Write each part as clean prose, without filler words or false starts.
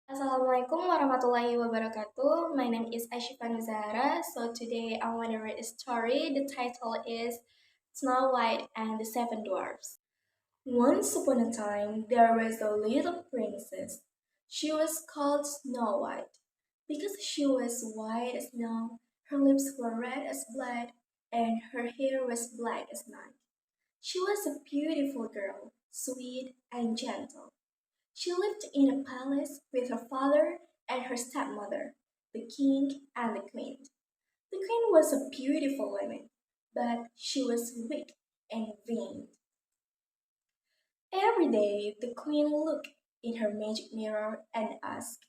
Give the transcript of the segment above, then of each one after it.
Assalamualaikum warahmatullahi wabarakatuh. My name is Asyifa Zahara. So today I want to read a story. The title is Snow White and the Seven Dwarfs. Once upon a time, there was a little princess. She was called Snow White. Because she was white as snow, her lips were red as blood, and her hair was black as night. She was a beautiful girl, sweet and gentle. She lived in a palace with her father and her stepmother, the king and the queen. The queen was a beautiful woman, but she was weak and vain. Every day the queen looked in her magic mirror and asked,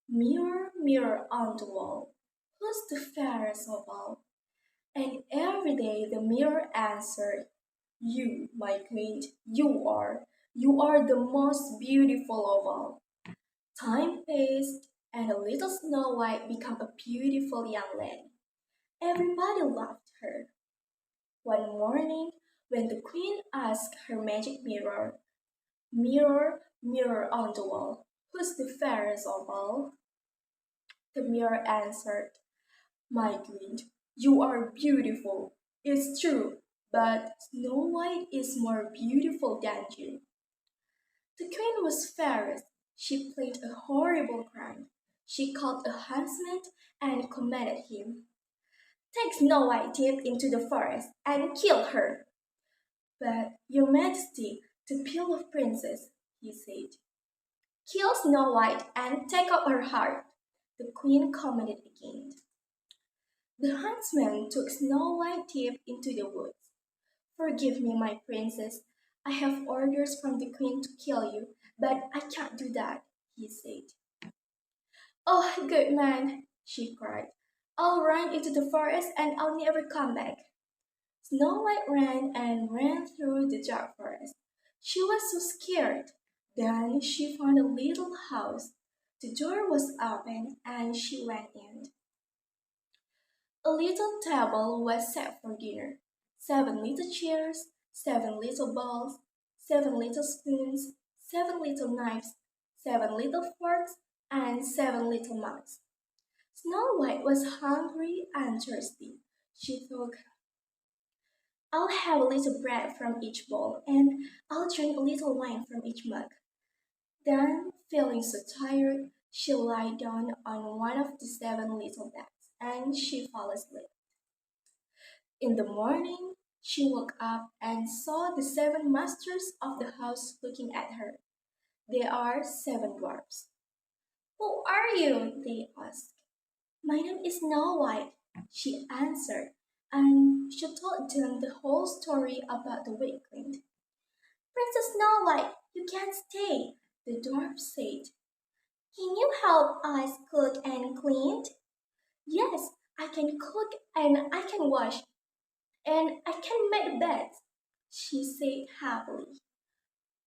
"Mirror, mirror on the wall, who's the fairest of all?" And every day the mirror answered, "You, my queen, you are. You are the most beautiful of all." Time passed, and the little Snow White became a beautiful young lady. Everybody loved her. One morning, when the queen asked her magic mirror, "Mirror, mirror on the wall, who's the fairest of all?" the mirror answered, "My queen, you are beautiful. It's true, but Snow White is more beautiful than you." The queen was furious. She planned a horrible crime. She called a huntsman and commanded him, "Take Snow White deep into the forest and kill her." "But, your majesty, the beloved princess," he said. "Kill Snow White and take up her heart," the queen commanded again. The huntsman took Snow White deep into the woods. "Forgive me, my princess. I have orders from the queen to kill you, but I can't do that," he said. "Oh, good man," she cried. "I'll run into the forest and I'll never come back." Snow White ran and ran through the dark forest. She was so scared. Then she found a little house. The door was open and she went in. A little table was set for dinner. 7 little chairs, 7 little bowls, 7 little spoons, 7 little knives, 7 little forks, and 7 little mugs. Snow White was hungry and thirsty. She thought, "I'll have a little bread from each bowl, and I'll drink a little wine from each mug." Then, feeling so tired, she lay down on one of the 7 little beds, and she fell asleep. In the morning, she woke up and saw the 7 masters of the house looking at her. They are 7 dwarfs. "Who are you?" they asked. "My name is Snow White," she answered, and she told them the whole story about the Wicked Queen. "Princess Snow White, you can't stay," the dwarf said. "Can you help us cook and clean?" "Yes, I can cook and I can wash and I can make beds," she said happily.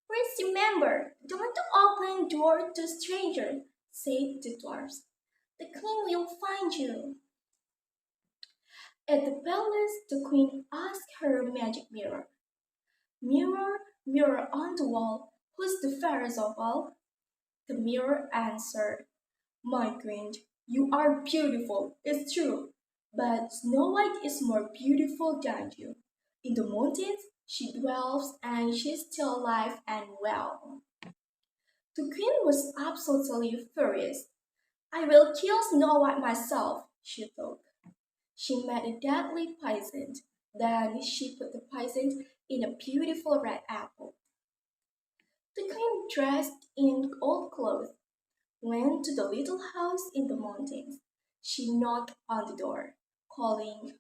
"Please remember, don't open door to strangers," said the dwarfs. "The queen will find you." At the palace, the queen asked her magic mirror, "Mirror, mirror on the wall, who's the fairest of all?" The mirror answered, "My queen, you are beautiful, it's true, but Snow White is more beautiful than you. In the mountains she dwells, and she's still alive and well." The queen was absolutely furious. "I will kill Snow White myself," she thought. She made a deadly poison. Then she put the poison in a beautiful red apple. The queen, dressed in old clothes, went to the little house in the mountains. She knocked on the door, calling,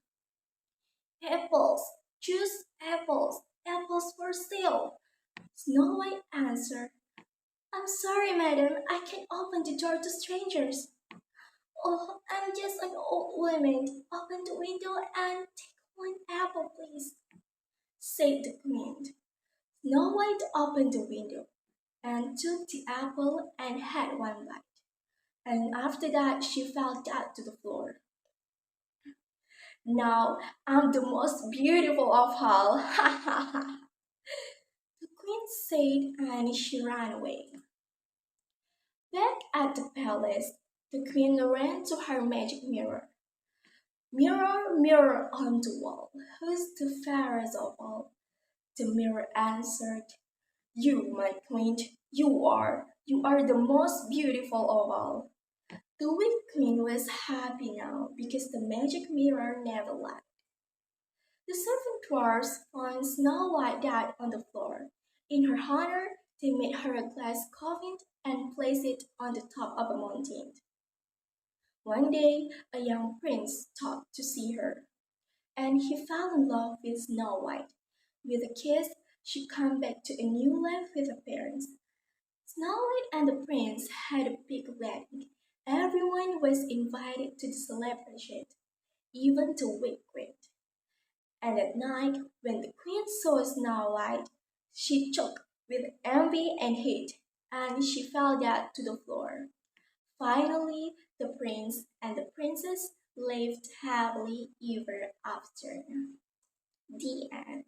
"Apples, choose apples, apples for sale." Snow White answered, "I'm sorry, madam, I can't open the door to strangers." "Oh, I'm just an old woman. Open the window and take one apple, please," said the queen. Snow White opened the window and took the apple and had one bite. And after that, she fell down to the floor. "Now I'm the most beautiful of all," the queen said, and she ran away. Back Back at the palace, the queen ran to her magic mirror. Mirror, mirror on the wall, who's the fairest of all? The mirror answered, You, my queen, you are the most beautiful of all. The wicked queen was happy now because the magic mirror never lied. The servant dwarfs found Snow White dead on the floor. In her honor, they made her a glass coffin and placed it on the top of a mountain. One day, a young prince stopped to see her, and he fell in love with Snow White. With a kiss, she came back to a new life with her parents. Snow White and the prince had a big wedding. Everyone was invited to the celebration, even the wicked queen. And at night, when the queen saw Snow White, she choked with envy and hate, and she fell down to the floor. Finally, the prince and the princess lived happily ever after. The end.